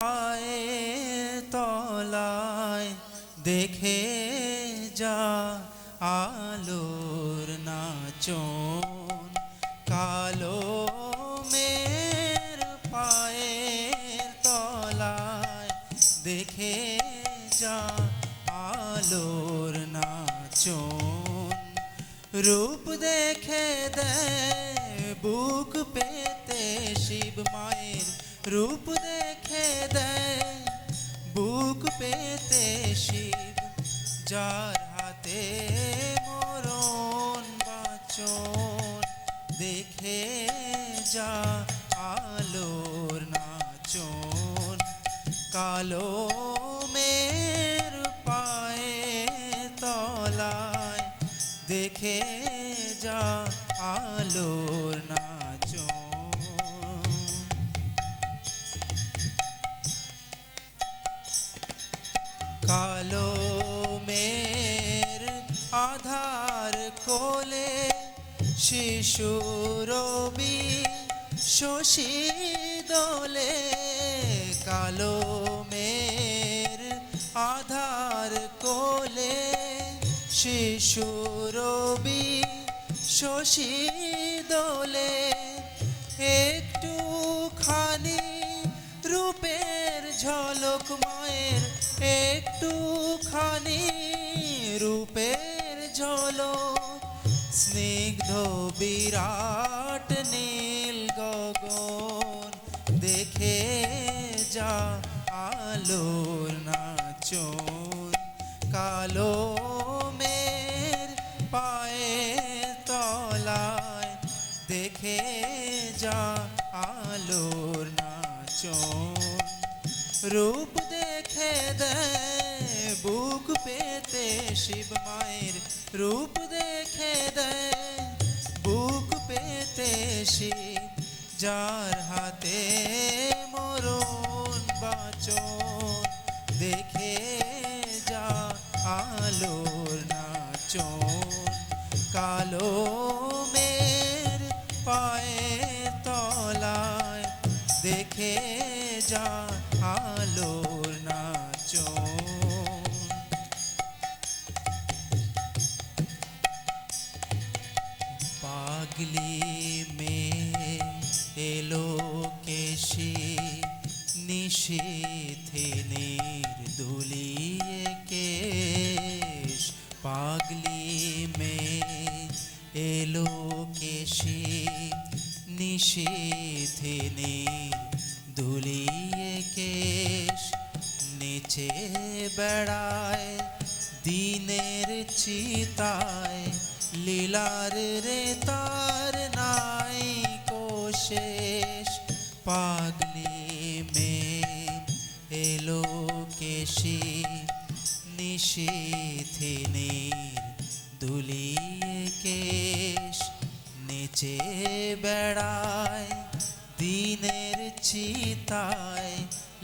পায়ের তলায় দেখে যা আলোর নাচন, কালো মের পায়ের তলায় দেখে যা আলোর নাচন। রূপ দেখে দেয় বুক পেতে শিব মায়ের, রূপ দেখে দেয় বুক পেতে শিব, যার হাতে মরণ বাঁচন, দেখে যা আলোর নাচন। কালো মের পায়ের তলায় দেখে যা আলোর নাচন। কালো মের আধার কোলে শিশু রবি শশী দোলে, কালো মের আধার কোলে শিশু রবি শশী দোলে। একটুখানি রূপের ঝলক মায়ের, একটুখানি রূপের ঝলক, স্নিগ্ধ বিরাট নীল গগন, দেখে যা আলোর নাচন। কালো মের পায়ের তলায় দেখে যা আলোর নাচন। রূপ দেখে দেয় বুক পেতে শিব মায়ের, রূপ দেখে দেয় বুক পেতে শিব, যার হাতে মরণ বাঁচন, দেখে যা আলোর নাচন। কালো মের পায়ের তলায় দেখে যা আলোর নাচন। পাগলি মেয়ে এলো কেশি নিশীথে নির্দুলিয়ে কেশ, পাগলি মেয়ে এলো কেশি নিশীথে নির্দুলিয়ে কেশ, নেচে বেড়ায় দিনের চিতায়, লীলার রে তার নাই কোশেষ। পাগলি মেয়ে এলো কেশি নিশীথে নির্দুলিয়ে কেশ, নেচে বেড়ায় দিনের চিতায়,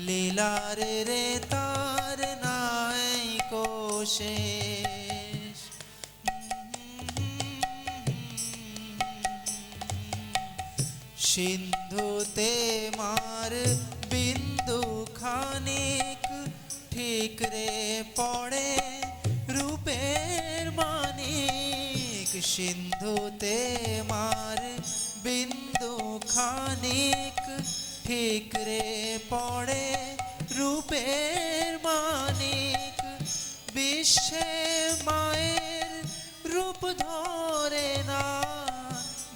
লীলার রে তার নাই কোশেষ। সিন্ধুতে মার বিন্দু খানিক ঠিক রে পড়ে রূপের মানিক, সিন্ধুতে মার বিন্দু খানিক ঠিক রে পড়ে রূপের মানিক। বিশ্বে মায়ের রূপ ধরে না,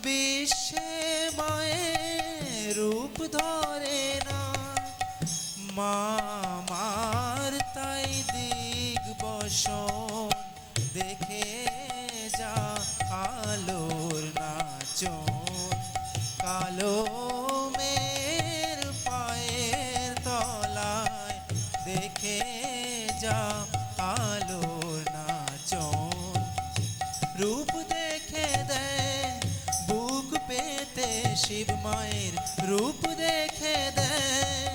বিশ্বে মায়ের রূপ ধরে না, মা আমার তাই দিগ বসন, দেখে যা আলোর নাচন। কালো মের পায়ের তলায় দেখে যা আলোর নাচন। রূপ দেখে দেয় বুক পেতে শিব মায়ের, রূপ দেখে দেয়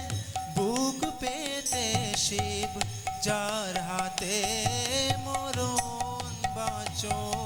বুক পেতে শিব, যার হাতে মরণ বাঁচন।